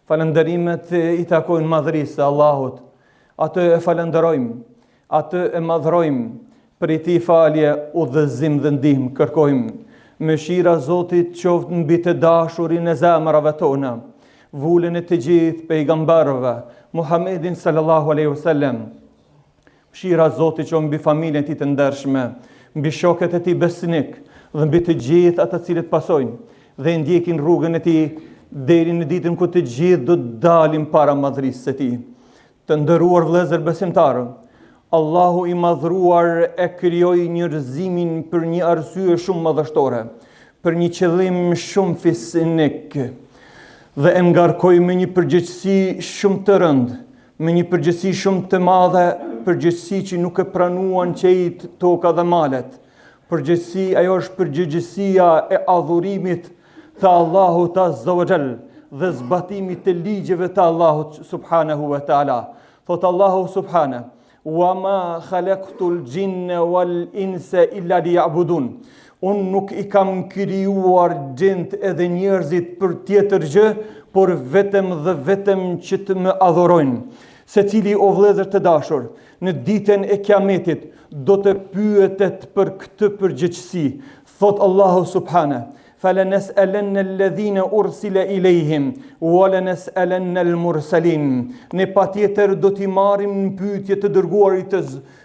Falënderimet i takojnë madhërisë së Allahut. Atë e falenderojmë, atë e madhrojmë, për i ti falje, udhëzim dhe ndihmë kërkojmë. Mëshira Zotit qoftë mbi të dashurin e zemrave tona, vullën e të gjithë pejgamberëve, Muhammedin sallallahu alaihi wasallam. Mëshira Zotit qoftë mbi familjen e tij të ndershme, mbi shokët e tij besnik dhe mbi të gjithë ata të cilët pasojnë dhe ndjekin rrugën e tij deri në ditën ku të gjithë do të dalim para madhërisë së tij. Të nderuar vëllezër besimtarë, Allahu i madhruar e krijoi njerëzimin për një arsye shumë madhështore, për një qëllim shumë fisnik, dhe e ngarkoi me një përgjegjësi shumë të rëndë, me një përgjegjësi shumë të madhe, përgjegjësi që nuk e pranuan qejt, toka dhe malet. Përgjegjësi, ajo është përgjegjësia e adhurimit të Allahut Azza wa Jall dhe zbatimit të ligjeve të Allahut subhanahu wa taala. Thot Allahu subhanahu: "Wa ma khalaqtul jinna wal insa illa liya'budun." Unë nuk i kam krijuar gjint edhe njerëzit për tjetër gjë, por vetëm dhe vetëm që të më adhurojnë. Secili o vëllezër të dashur, në ditën e Kiametit do të pyetet për këtë përgjegjësi. Thot Allahu subhanahu: "Falanas'alanna alladhina ursila ilayhim wa lanas'alanna al-mursalin." Ne patjetër do t'i marrim në pyetje të dërguarit të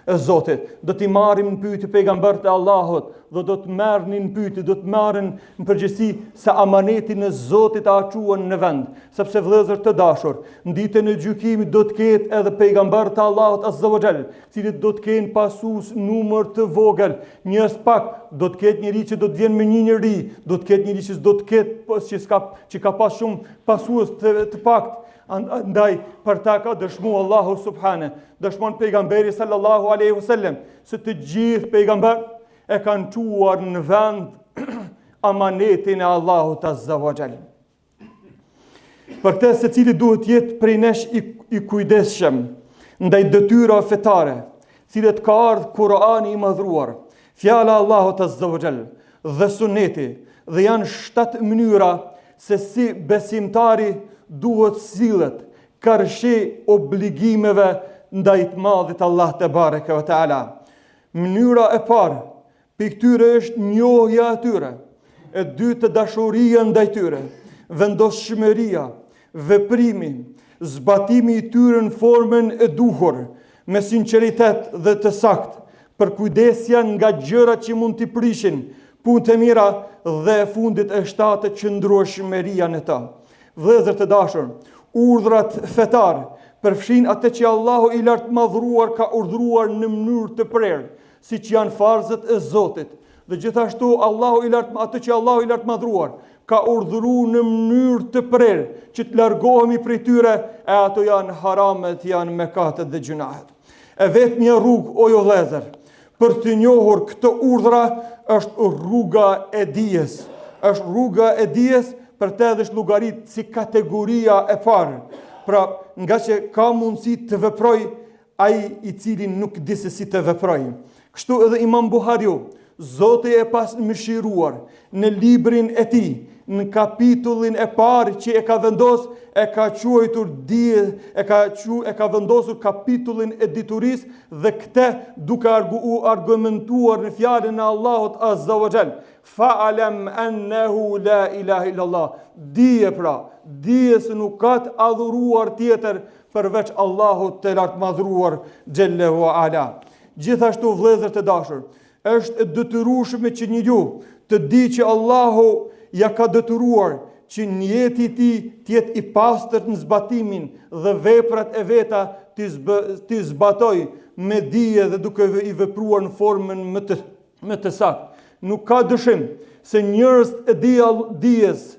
Zotit, do t'i marrim në pyetje pejgambert e Allahut, dhe do të merrnin në pyetje, do të marrin në përgjegjësi se amanetin e Zotit a çuan në vend, sepse vëllezër të dashur, në ditën e gjykimit do të ketë edhe pejgamberët të Allahut Azza wa Jall, cilët do të kenë pasues numër të vogël, njerëz pak, do të ketë njëri që do të vjen me një njeri, do të ketë njëri që do të ketë që ka pas shumë pasues të pakt. Andaj për ta ka dëshmu Allahu subhane, dëshmon pejgamberi sallallahu alaihi wasallam, se të gjithë pejgamber e kanë quar në vend amanetin e Allahut Azza wa Jall. Për këtë secili duhet jetë prej nesh i kujdesshëm ndaj detyra fetare, cilët ka ardhur Kurani i madhruar, fjala e Allahut Azza wa Jall dhe suneti, dhe janë 7 mënyra se si besimtari duhet sillet karshi obligimeve ndaj të madhit Allah te bareke ve taala. Mënyra e parë për këtyre është njohja e tyre, e dytë dashuria ndaj tyre, vendoshmëria, veprimi, zbatimi i tyre në formën e duhur, me sinqeritet dhe të saktë, për kujdesja nga gjërat që mund t'i prishin punët e mira dhe e fundit e 7 qëndrueshmëria në ta. Vëllezër të dashur, urdhrat fetar përfshin atë që Allahu i lartë madhruar ka urdhruar në mënyrë të prerë, siç janë farzët e Zotit. Dhe gjithashtu atë që Allahu i lartë madhruar ka urdhëruar në mënyrë të prerë që të largohemi prej tyre, e ato janë haramet, janë mëkatet dhe gjunahet. E vetmja rrugë, o ju vëllezër, për të njohur këtë urdhra është rruga e dijes. Është rruga e dijes, për të edhe llogarit si kategoria e parë. Pra, nga që ka mundësi të veproj ai i cili nuk di se si të veproj. Kështu edhe Imam Buhariu, Zoti e pas mëshiruar, në librin e tij, në kapitullin e parë që e ka vendosur, e ka vendosur kapitullin e diturisë, dhe këtë duke argumentuar në fjalën e Allahut Azza wa Jall: "Fa'lam annahu la ilaha illallah." Dije pra, dije se nuk ka të adhuruar tjetër përveç Allahut të lartë madhruar xhallahu ala. Gjithashtu vëllezër të dashur, është e detyrueshme që njeriu të di që Allahu ja ka detyruar që në jetën e tij të jetë i pastër në zbatimin dhe veprat e veta të zbatoj me dije dhe duke i vepruar në formën më të saktë. Nuk ka dyshim se njerëz e dijes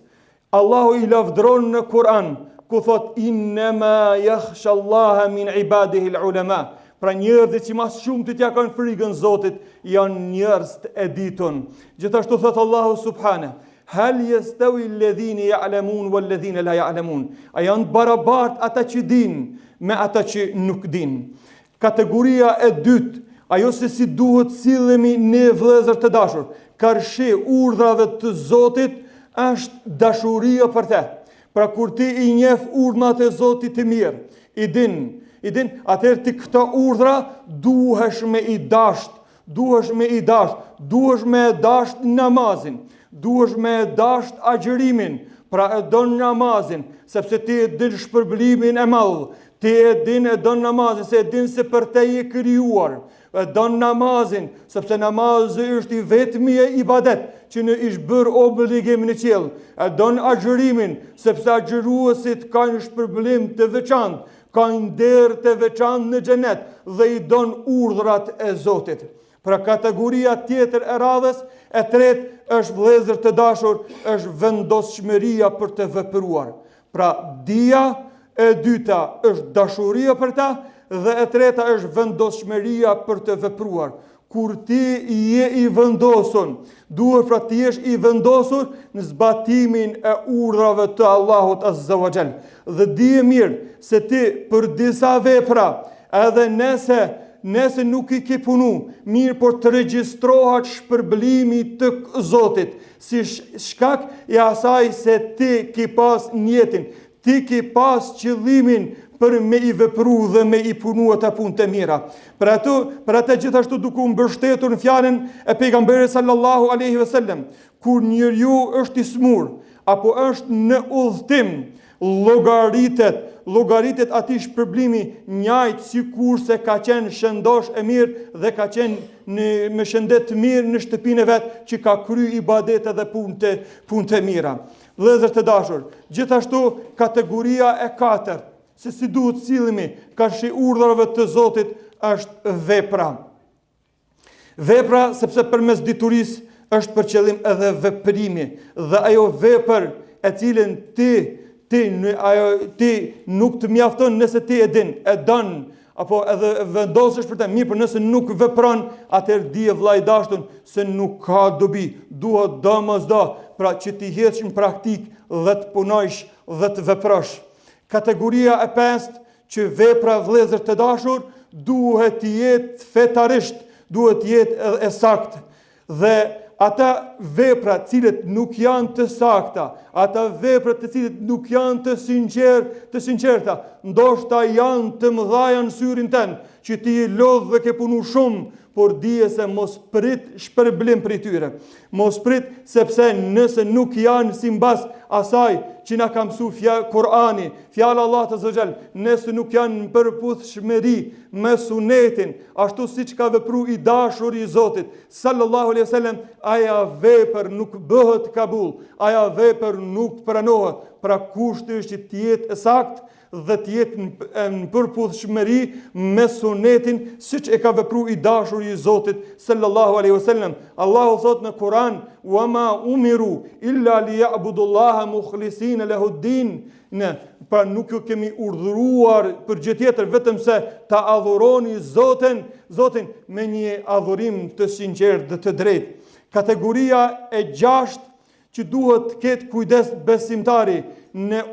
Allahu i lavdron në Kur'an, ku thot: "Innama yakhsha Allaha min ibadihi al-ulama." Pra njerëzit që mas shumë të tja kanë frikën Zotit, janë njerëz të editun. Gjithashtu thot Allahu subhanahu: "Hal yastawi alladhina ya'lamun wal ladhina la ya'lamun." A janë barabart ata që dinë me ata që nuk dinë. Kategoria e dytë, ajo se si duhet sillemi ne vëllezër të dashur, karshi urdhrave të Zotit, është dashuria për te. Pra kur ti i njeh urdhnat e Zotit të mirë, i din, atëherë ti këto urdhra duhesh me i dasht, duhesh me dasht namazin, duhesh me dasht agjërimin, pra e don namazin, sepse ti e din shpërblimin e madh, ti e don namazin, se e din se për te je krijuar, e don namazin, sepse namazi është i vetmi e ibadet që në ish bërë obligim në qiell. E don agjërimin, sepse agjëruesit kanë shpërblim të veçantë, kanë nder të veçantë në xhenet dhe i don urdhrat e Zotit. Pra kategoria tjetër e radhës, e tretë është vëllezër të dashur, është vendosshmëria për të vepruar. Pra dia, e dyta është dashuria për ta, dhe e treta është vendosshmëria për të vepruar. Kur ti je i vendosur, duhet pra ti jesh i vendosur në zbatimin e urdhrave të Allahut Azza wa Jall. Dhe dije mirë se ti për disa vepra, edhe nëse nuk i ke punu, mirë por të regjistrohet shpërblimi të Zotit, si shkak i asaj se ti ki pas njetin, ti ki pas qëllimin për me i vepru dhe me i punu ata punë të mira. Për atë gjithashtu duke u mbështetur në fjalën e pejgamberit sallallahu alaihi wasallam, kur njeriu është i smur apo është në udhtim, llogaritet atij shpërblimi njëjtë sikurse ka qenë shëndosh e mirë dhe ka qenë me shëndet të mirë në shtëpinë e vet që ka kryer ibadete dhe punë të mira. Vëllezër të dashur, gjithashtu kategoria e katërt, se si duhet sillemi ka shi urdhrave të Zotit, është vepra. Vepra, sepse përmes diturisë është për qëllim edhe veprimi, dhe ajo vepër e cilën ti nuk të mjafton nëse ti e din, e don, apo edhe vendosesh për të mirë, por nëse nuk vepron, atëherë dije vllai i dashur se nuk ka dobi, duhet domosdo, pra që ti hedhësh në praktik dhe të punojsh dhe të veprosh. Kategoria e pestë, që vepra vëllezër të dashur duhet të jetë fetarisht, duhet të jetë e saktë. Dhe ata vepra të cilët nuk janë të sakta, ata vepra të cilët nuk janë të sinqerta, ndoshta janë të mëdhaja në syrin tënd, që ti je lodh dhe ke punu shumë, por dije se mos prit shpërblim për tyre. Mos prit, sepse nëse nuk janë simbas asaj që na ka mësuar Kur'ani, fjala Allah të Azza, nëse nuk janë në përputhshmëri me sunetin, ashtu siç ka vepruar i dashur i Zotit sallallahu alaihi wasallam, aja vepër nuk bëhet kabul, aja vepër nuk pranohet. Pra kushti është që të jetë saktë dhe të jetë në përputhshmëri me sunetin, siç e ka vepruar i dashur i Zotit sallallahu alaihi wasallam. Allahu thot në Kur'an: "Wa ma umiru illa liya'budullaha mukhlisina lahu ad-din." Pra nuk ju kemi urdhëruar për gjë tjetër vetëm se ta adhuroni Zotin me një adhurim të sinqert dhe të drejtë. Kategoria e gjashtë që duhet të ketë kujdes besimtari në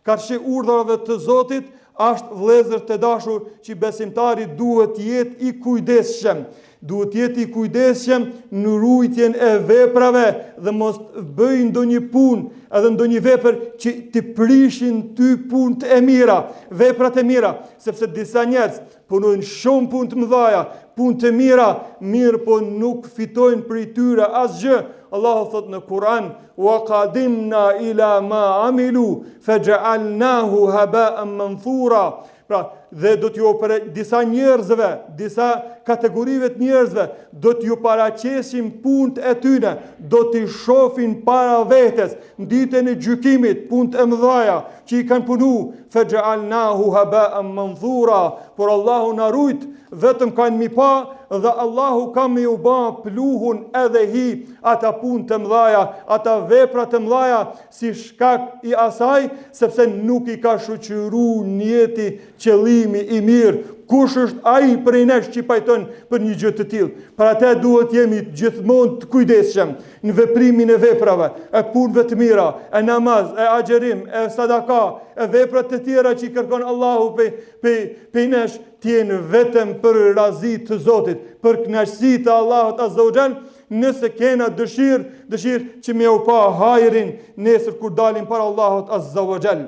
karshi urdhrave të Zotit, është vëllezër të dashur që besimtari duhet jetë i kujdesshëm. Duhet jetë i kujdesshëm në rujtjen e veprave dhe mos bëjë ndonjë punë edhe ndonjë vepër që të prishin ty punët e mira, veprat e mira, sepse disa njerëz punojnë shumë punë të mëdha, punë të mira, mirë po nuk fitojnë prej tyre asgjë. Allahu thot në Kur'an: "Wa qadimna ila ma amilu faj'alnahu haba'an manthura." Pra, dhe do t'ju për disa njerëzve, disa kategorive të njerëzve, do t'ju paraqesim punët e tyre, do t'i shohin para vetes, në ditën e gjykimit, punët e mëdha që i kanë punu, faj'alnahu haba'an manthura, por Allahu na rujt, vetëm kanë mi pa, dhe Allahu ka me u ba pluhun edhe hi ata punë të mëdha, ata vepra të mëdha, si shkak i asaj, sepse nuk i ka shoqëruar njeti qëllimi i mirë. Kush është ai prej nesh që pajton për një gjë të tillë? Për atë duhet jemi gjithmonë të kujdesshëm në veprimin e veprave, e punëve të mira, e namaz, e agjerim, e sadaka, e veprat të tjera që i kërkon Allahu pe nesh, të jenë vetëm për razi të Zotit, për kënaqësi të Allahut Azza wa Jall, nëse kena dëshirë që me u pa hajrin nesër kur dalim para Allahut Azza wa Jall.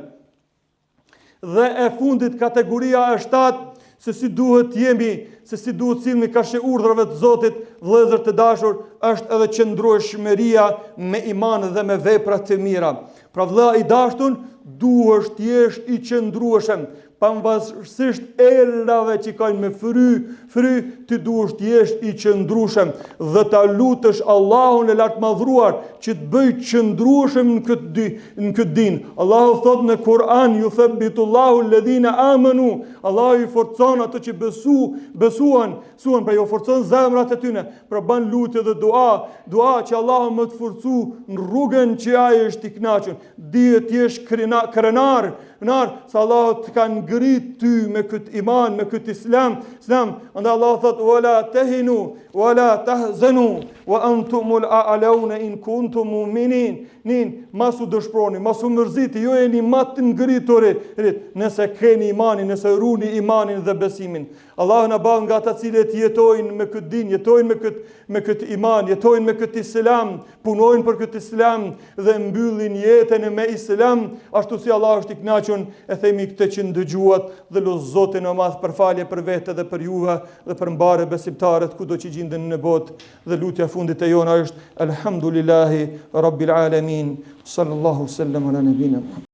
Dhe e fundit kategoria e 7, se si duhet jemi, se si duhet sillemi kashë urdhrave të Zotit, vëllezër të dashur, është edhe qëndrueshmëria me iman dhe me vepra të mira. Pra vëlla i dashur, duhesh të jesh i qëndrueshëm, pavarësisht erave që kanë me fry, ti duhesh të jesh i qëndrueshëm dhe ta lutesh Allahun e lartmadhruar që të bëj qëndrueshëm në këtë din. Allahu thot në Kur'an, yuthabbitullahu alladhina amanu, Allahu i forcon ato që besuan, pra jo forcon zemrat e tyre, pra ban lutje dhe dua që Allahu më të forcu në rrugën që ai është i kënaqur. Dihet të jesh krenar, se Allah të kanë ngrit ty me këtë iman, me këtë islam. Andaj Allah thot, wala tahinu, wala tahzanu, wa antumul a'launa in kuntum mu'minin. Masu dëshproni, masu mërziti, jo jeni më të ngriturit, nëse keni imanin, nëse runi imanin dhe besimin. Allah na bën nga ata cilët jetojnë me këtë din, jetojnë me këtë iman, jetojnë me këtë islam, punojnë për këtë islam dhe mbyllin jetën me islam, ashtu si Allah është i kënaqur. E themi këtë që ndëgjuat dhe lut Zotin e madh për falje për vete dhe për juve dhe për mbarë besimtarët kudo që gjenden në botë. Dhe lutja fundit e jona është Elhamdulillahi Rabbil Alamin. Sallallahu sallam ala nabina Muhammad.